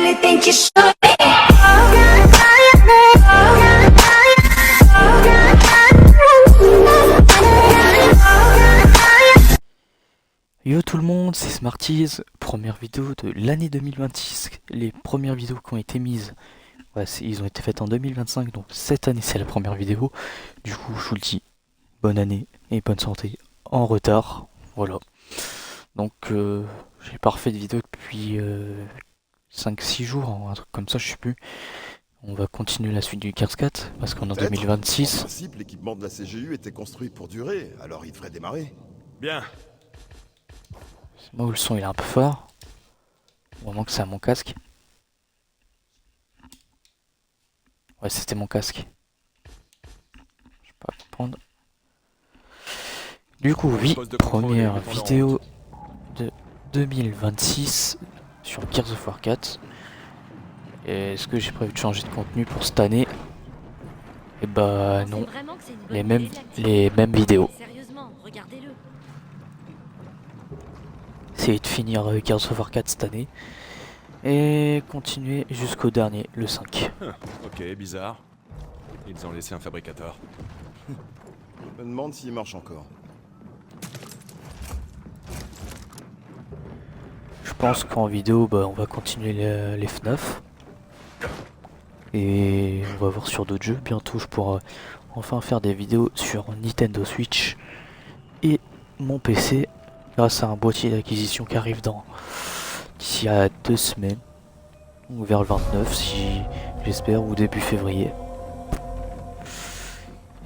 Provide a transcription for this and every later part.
really think you should be. Yo tout le monde, c'est Smarties, première vidéo de l'année 2026. Les premières vidéos qui ont été mises, ouais, ils ont été faites en 2025, donc cette année c'est la première vidéo. Du coup je vous le dis, bonne année et bonne santé en retard, voilà. Donc j'ai pas refait de vidéo depuis 5-6 jours, hein, un truc comme ça, je sais plus. On va continuer la suite du Cars 4 parce qu'on est en 2026. En principe, l'équipement de la CGU était construit pour durer, alors il devrait démarrer. Bien. Moi où le son il est un peu fort. Au moment que c'est à mon casque. Ouais, c'était mon casque. Je peux pas comprendre. Du coup, oui, première vidéo de 2026 sur Gears of War 4. Est-ce que j'ai prévu de changer de contenu pour cette année? Et bah non, les mêmes vidéos. Sérieusement, regardez-le. Essayer de finir Gears of War 4 cette année. Et continuer jusqu'au dernier, le 5. Ok, bizarre. Ils ont laissé un fabricateur. Je me demande s'il marche encore. Je pense qu'en vidéo, bah, on va continuer les FNAF. Et on va voir sur d'autres jeux. Bientôt, je pourrai enfin faire des vidéos sur Nintendo Switch et mon PC grâce à un boîtier d'acquisition qui arrive d'ici à 2 semaines. Ou vers le 29, si j'espère, ou début février.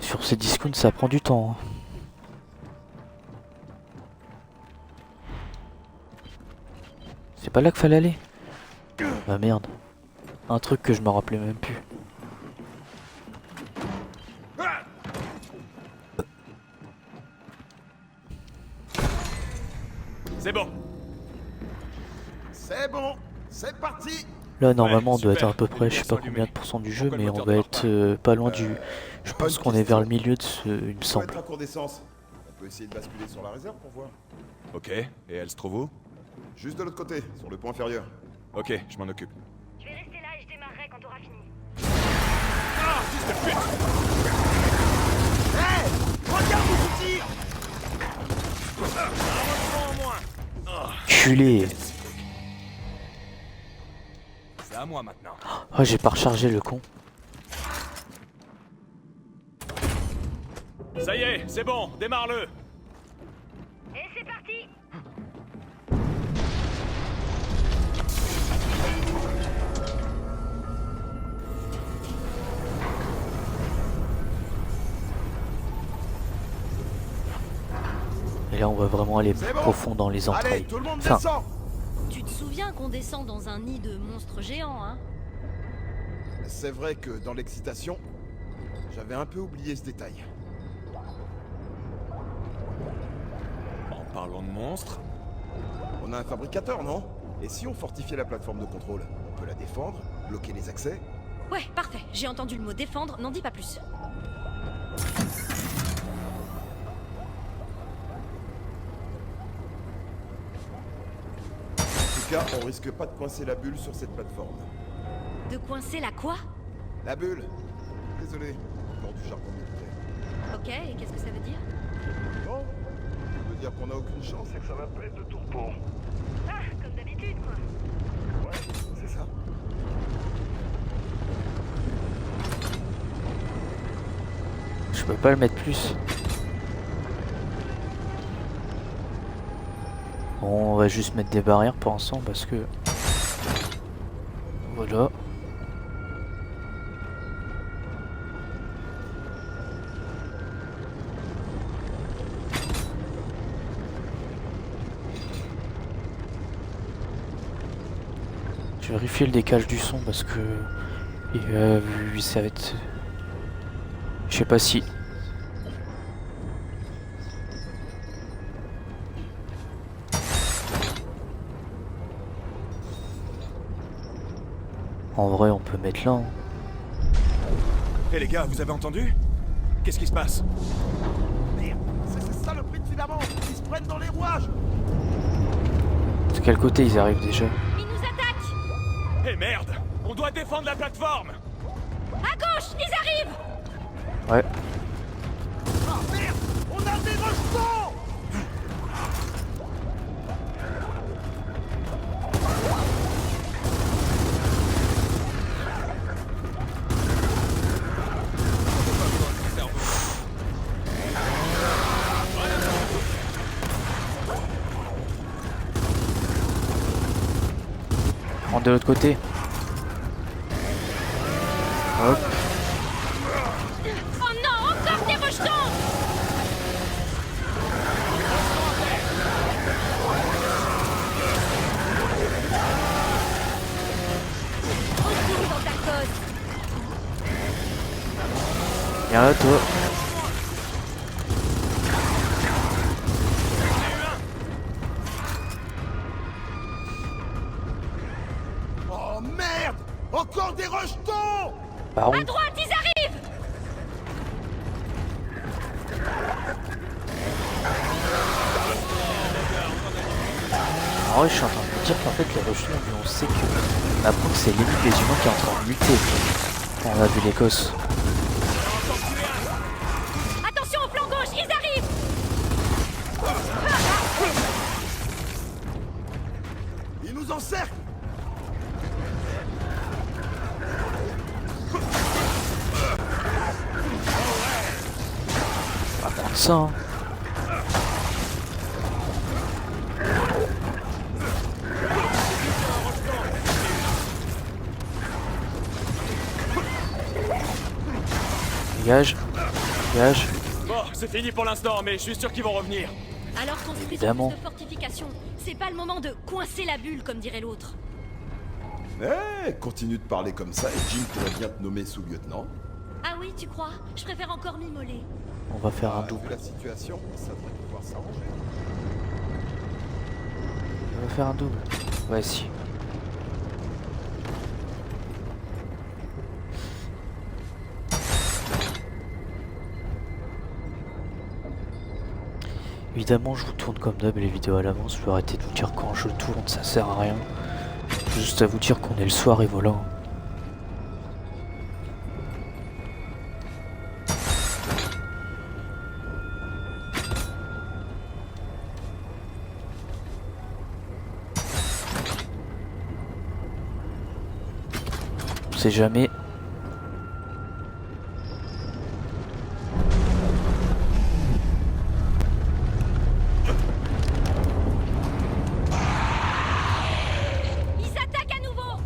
Sur ces discounts, ça prend du temps. Hein. C'est pas là qu'il fallait aller. Ah merde. Un truc que je me rappelais même plus. C'est bon. C'est bon, c'est parti. Là normalement on doit super. être à peu près, je sais pas combien de pourcents du jeu, mais on va être pas loin du... Je pense qu'on est vers le milieu de ce... il me semble. Être à court d'essence. On peut essayer de basculer sur la réserve pour voir. Ok, et elle se trouve où? Juste de l'autre côté, sur le pont inférieur. Ok, je m'en occupe. Je vais rester là et je démarrerai quand t'auras fini. Culé. C'est à moi maintenant. Oh j'ai pas rechargé le con. Ça y est, c'est bon, démarre-le. Et c'est parti. Et là on va vraiment aller C'est bon. profond dans les entrailles. Allez, tout le monde Enfin, descend. Tu te souviens qu'on descend dans un nid de monstres géants, hein? C'est vrai que dans l'excitation, j'avais un peu oublié ce détail. En parlant de monstres, On a un fabricateur, non? Et si on fortifiait la plateforme de contrôle? On peut la défendre, bloquer les accès? Ouais, parfait. J'ai entendu le mot défendre, n'en dis pas plus. En tout cas, on risque pas de coincer la bulle sur cette plateforme. De coincer la quoi? La bulle. Désolé, encore du jargon militaire. Ok, et qu'est-ce que ça veut dire? Bon, ça veut dire qu'on a aucune chance et que ça va pas être de tourpeau. Ah, comme d'habitude, quoi. Ouais, c'est ça. je peux pas le mettre plus. Bon, on va juste mettre des barrières pour l'instant parce que... Voilà. Je vais vérifier le décalage du son parce que... ça va être... Je sais pas si... En vrai, on peut mettre là. Hein. hé les gars, vous avez entendu? Qu'est-ce qui se passe? Merde, c'est ces saloperies de filaments. Ils se prennent dans les rouages. De quel côté ils arrivent déjà? Ils nous attaquent! Eh merde! On doit défendre la plateforme! À gauche, ils arrivent! Ouais. Ah merde! On a des rejetons! On de l'autre côté. Hop. Oh non, encore des rejetons! Retourne dans ta cause! Viens là, toi. Oh merde! Encore des rejetons! Par À où? droite, ils arrivent! En vrai, je suis en train de me dire qu'en fait, les rejetons, on sait que. On apprend que c'est limite les humains qui sont en train de muter. Quand on a vu l'Écosse. Attention au flanc gauche, ils arrivent! Ils nous encerclent! On va prendre ça, hein. Dégage. Dégage. Bon, c'est fini pour l'instant, mais je suis sûr qu'ils vont revenir. Alors construisons Évidemment. plus de fortifications. C'est pas le moment de coincer la bulle, comme dirait l'autre. Eh, continue de parler comme ça et Jim pourrait bien te nommer sous-lieutenant. Ah oui, tu crois? Je préfère encore m'immoler. On va faire un Vu double. la situation, ça devrait pouvoir s'arranger. On va faire un double. Ouais, si. Évidemment, je vous tourne comme d'hab les vidéos à l'avance. Je peux arrêter de vous dire quand je tourne, ça sert à rien. Juste à vous dire qu'on est le soir et voilà. On sait jamais. Ils attaquent à nouveau!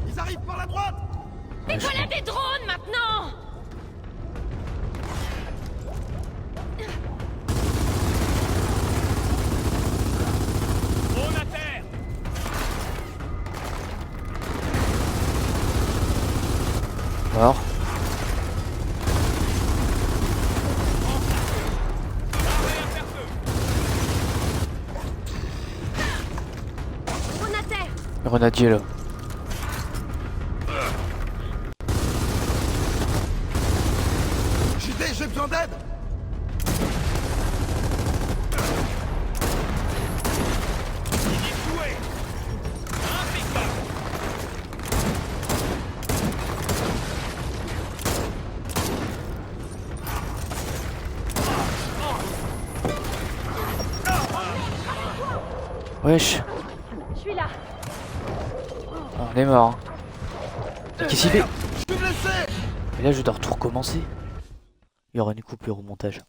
Ils arrivent par la droite! Mais Ouais, je voilà crois. des drones maintenant! On à terre! Mort. On à terre! Grenadier là. JD, j'ai besoin d'aide! Joué! Impeccable! Wesh. Je suis là! On est mort. Hein. Qu'est-ce qu'il fait? Je suis blessé! Et là, je dois tout recommencer. Il y aura une coupure au montage.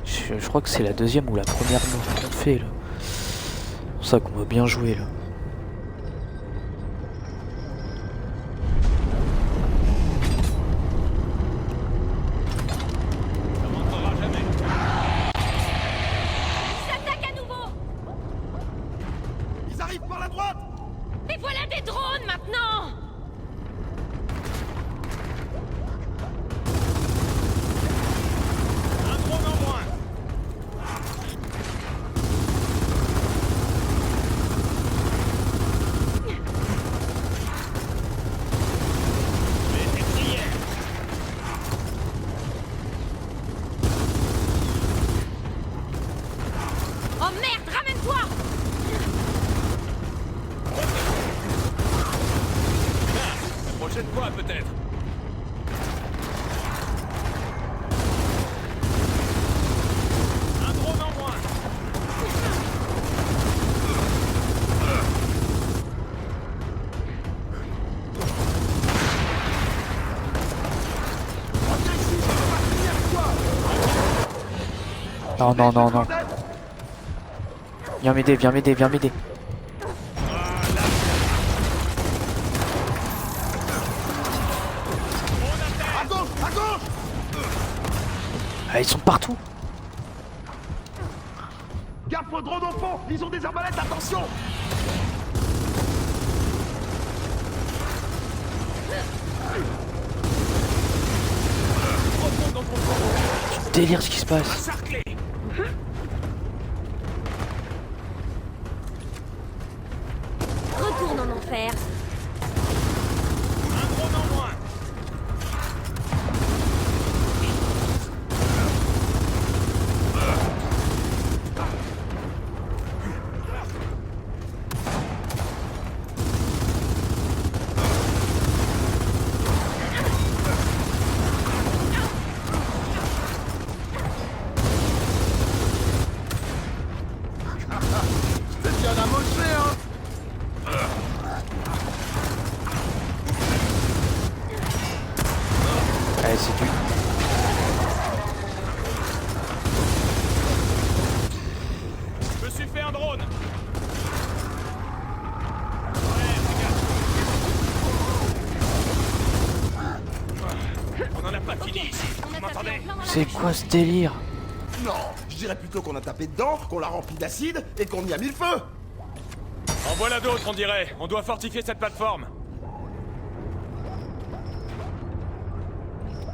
Je crois que c'est la deuxième ou la première mort qu'on fait là. C'est pour ça qu'on va bien jouer là. Ça rentrera jamais. Ils attaquent à nouveau! Ils arrivent par la droite! Mais voilà des drones maintenant! Un drone en moins! Les étrières! Oh merde, ramène-toi! quoi, peut-être? Un drone en moins. Non, non, non, non. Viens m'aider, viens m'aider, viens m'aider. À gauche, à gauche. Ah, ils sont partout. Gaffe au drone au fond, ils ont des arbalètes, attention. Délire ce qui se passe. Encerclé. Retourne en enfer. Un drone en moins. C'est bien amoché, hein. Allez, c'est du. Je me suis fait un drone. On n'en a pas fini ici. On Vous a tapé m'entendez? en plein dans la C'est machine. quoi ce délire? Non, je dirais plutôt qu'on a tapé dedans, qu'on l'a rempli d'acide et qu'on y a mis le feu. En voilà d'autres, on dirait. On doit fortifier cette plateforme.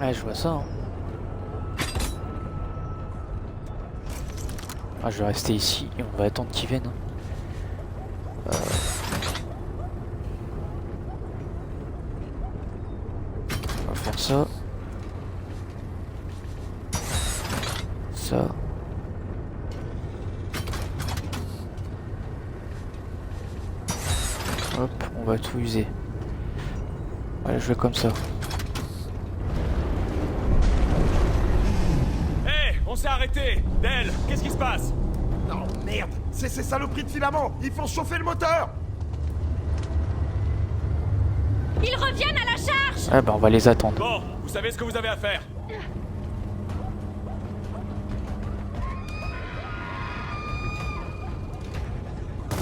Ouais, je vois ça. Hein. Ah, je vais rester ici et on va attendre qu'ils viennent. Hein. On va faire ça. Ça. Hop, on va tout user. Voilà, je vais comme ça. Hé, on s'est arrêté. Del, qu'est-ce qui se passe? Non, merde, c'est ces saloperies de filaments. Ils font chauffer le moteur. Ils reviennent à la charge. Ah bah on va les attendre. Bon, vous savez ce que vous avez à faire.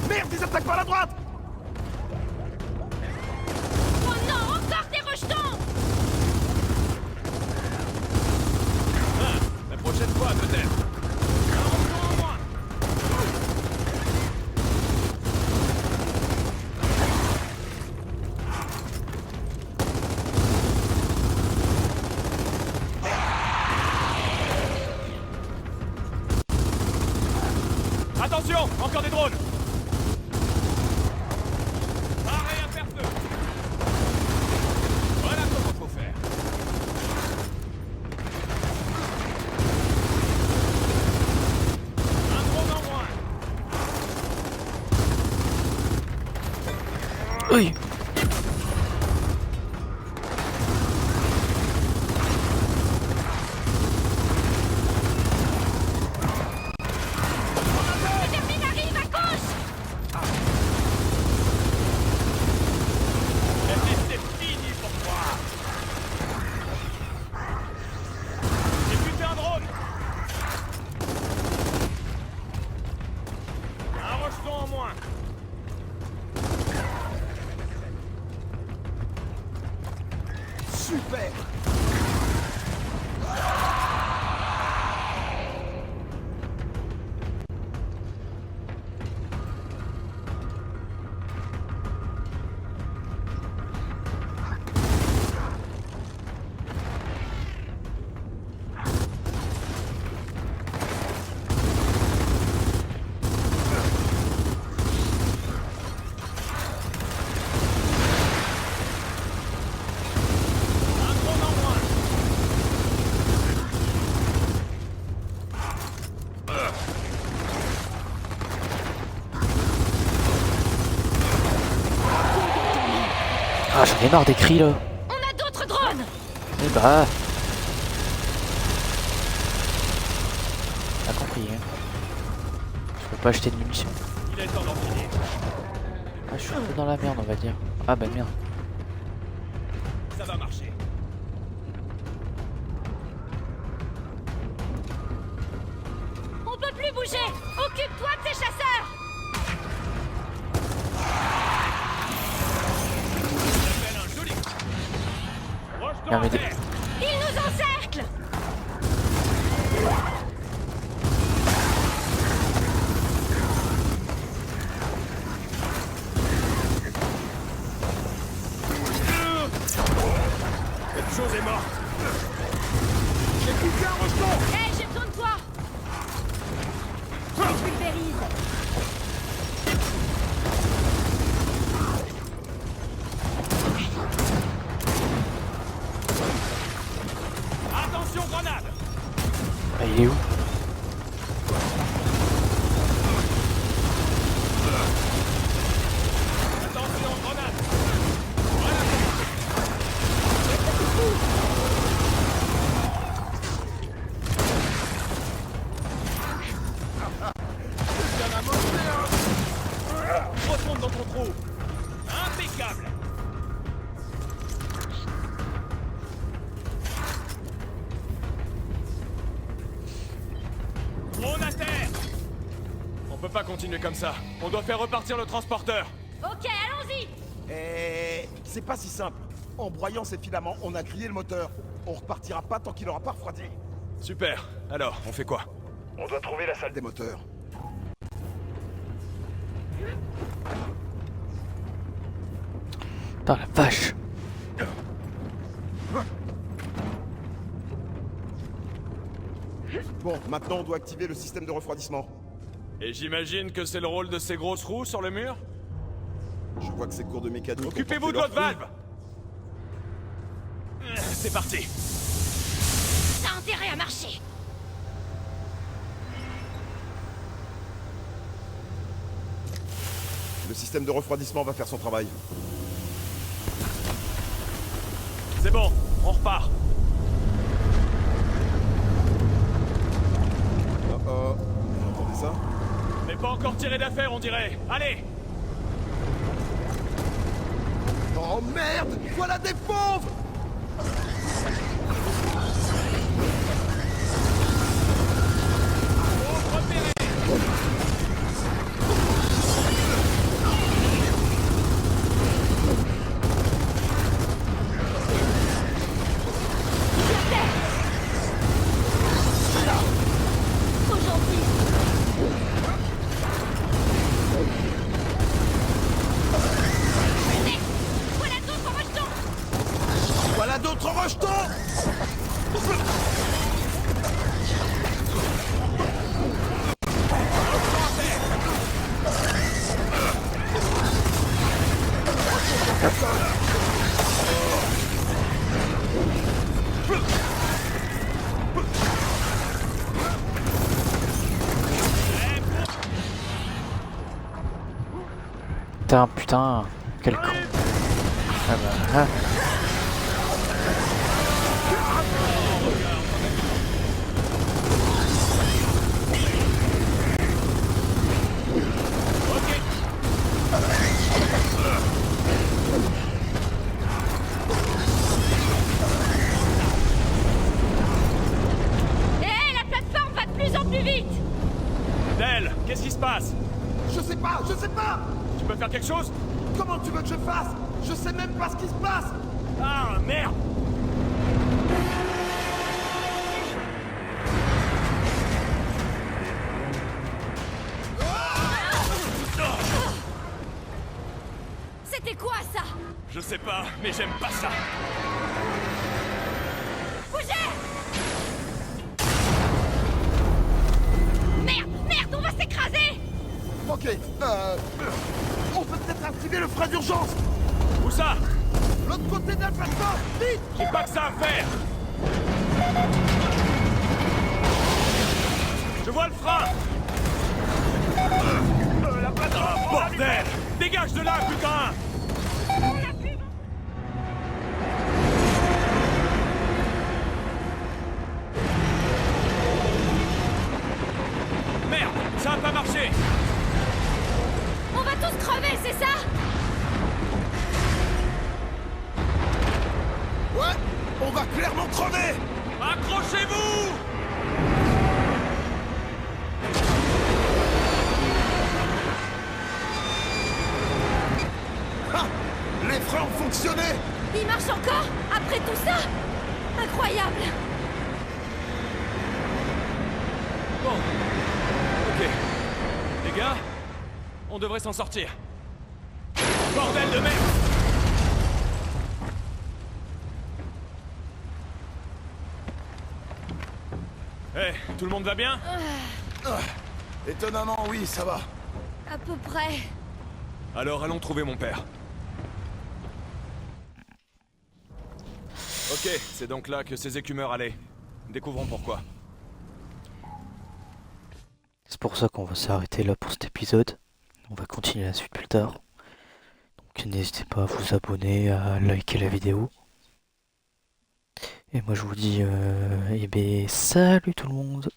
Merde, ils attaquent par la droite. Oh non, encore des rejetons. La prochaine fois, peut-être. Un rejeton en moins. Attention, encore des drones. Arrêt à faire feu. Voilà comment faut faire. Un drone en moins. Oui. Termine arrive à gauche. C'est fini pour toi. J'ai buté un drone. Un rejeton en moins. Super. Un drone en moins. Ah, j'en ai marre des cris là. On Eh bah... T'as compris, hein. Je peux pas acheter de munitions. Il est temps d'en finir. Ah, je suis un peu dans la merde, on va dire. Ah bah merde. Ça va marcher. On peut plus bouger. Occupe-toi de ces chasseurs. J'appelle un joli. Roche-toi Non, mais en des- terre. Ils nous encerclent. Cette chose est morte. J'ai coupé un rejeton. Hé, j'ai besoin de toi. Je te pulvérise. Attention, grenade. Bah, il est où? Attention, grenade. Retourne dans ton trou. Impeccable. Drone à terre. On peut pas continuer comme ça. On doit faire repartir le transporteur. Ok, allons-y. Et c'est pas si simple. En broyant ces filaments, on a grillé le moteur. On repartira pas tant qu'il aura pas refroidi. Super. Alors, on fait quoi? On doit trouver la salle des moteurs. Putain, la vache. Bon, maintenant on doit activer le système de refroidissement. Et j'imagine que c'est le rôle de ces grosses roues sur le mur? Je vois que ces cours de mécanique. ont Occupez-vous de porté votre leurs valve. C'est parti. T'as intérêt à marcher. fruits. Le système de refroidissement va faire son travail. C'est bon, on repart. Vous entendez ça? Mais pas encore tiré d'affaire, on dirait. Allez. Oh merde! Voilà des fauves! Trop gentil. Venez. Voilà d'autres rejetons. Voilà d'autres rejetons! Putain, quel con. Ah bah, ah. Hé, la plateforme va de plus en plus vite. Del, qu'est-ce qui se passe? Je sais pas, je sais pas! Tu peux faire quelque chose? Comment tu veux que je fasse? Je sais même pas ce qui se passe! Ah, merde. C'était quoi ça? Je sais pas, mais j'aime pas ça. Bougez! Merde, merde, on va s'écraser! Ok, on peut peut-être activer le frein d'urgence! Où ça? L'autre côté de la plateforme! Vite! J'ai pas que ça à faire. Je vois le frein. La plateforme. Bordel! Dégage de là, putain! c'est ça? Ouais, on va clairement crever. Accrochez-vous! Ah, les freins ont fonctionné. Il marche encore? Après tout ça? Incroyable! Bon. Ok. Les gars, on devrait s'en sortir. Bordel de merde! Eh, tout le monde va bien? Ah, étonnamment, oui, ça va. À peu près. Alors allons trouver mon père. Ok, c'est donc là que ces écumeurs allaient. Découvrons pourquoi. C'est pour ça qu'on va s'arrêter là pour cet épisode. On va continuer la suite plus tard. Donc n'hésitez pas à vous abonner, à liker la vidéo. Et moi je vous dis, eh ben, salut tout le monde!